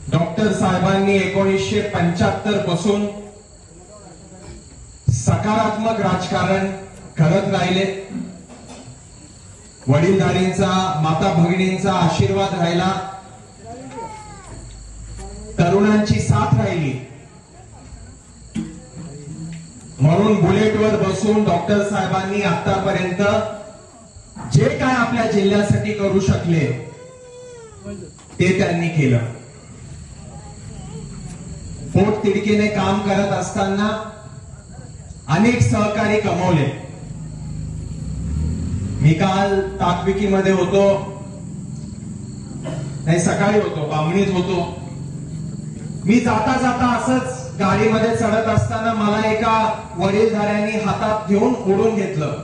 Doctor साहेबांनी 1975 पासून सकारात्मक राजकारण करत राहिले। वडीलधारींचा, माता भगिनींचा आशीर्वाद राहिला, तरुणांची साथ राहिली। म्हणून बुलेटवर बसून डॉक्टर साहेबांनी आतापर्यंत जे काय आपल्या जिल्ह्यासाठी करू शकले ते त्यांनी केलं। पोट तिडकीने काम करत असताना अनेक सहकारी कमवले। मी काल ताकपिकीमध्ये होतो, नाही सकाळी होतो, बामणीत होतो। मी जाता जाता असंच गाडीमध्ये चढत असताना मला एका वडीलधाऱ्यांनी हातात घेऊन ओढून घेतलं।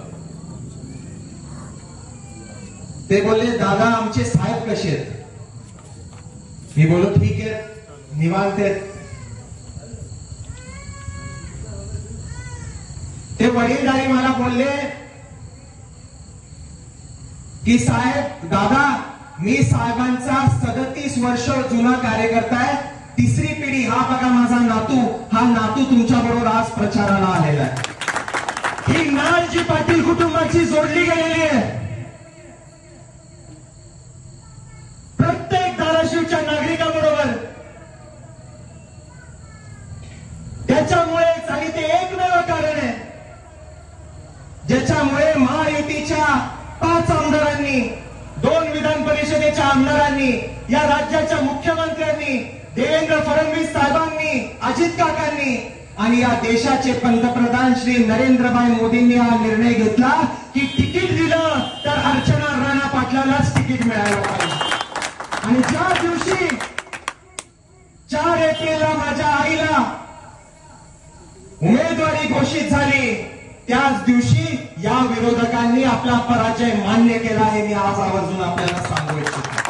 ते बोलले, दादा आमचे साहेब कसे आहेत? मी बोललो ठीक आहे, निवांत आहेत। ते वडीलधारी मला बोलले की साहेब, दादा मी साहेबांचा 37 वर्ष जुना कार्यकर्ता आहे, तिसरी पिढी। हा बघा माझा नातू, हा नातू तुमच्या बरोबर आज प्रचाराला आलेला आहे। ही नाळ जी पाटील कुटुंबाची जोडली गेलेली आहे, प्रत्येक धाराशिवच्या नागरिकाबरोबर। त्याच्यामुळे आणि ते एकमेव कारण आहे ज्याच्यामुळे महायुतीच्या 5 आमदारांनी, 2 विधान परिषदेच्या आमदारांनी, या राज्याच्या मुख्यमंत्र्यांनी, देवेंद्र फडणवीस साहेबांनी, अजित काकांनी आणि या देशाचे पंतप्रधान श्री नरेंद्रभाई मोदींनी हा निर्णय घेतला की तिकीट दिलं तर अर्चना राणा पाटलालाच तिकीट मिळालं पाहिजे। आणि ज्या दिवशी 4 एप्रिलला माझ्या आईला उमेदवारी घोषित झाली, त्याच दिवशी या विरोधकांनी आपला पराजय मान्य केला, हे मी आज आवर्जून आपल्याला सांगू इच्छितो।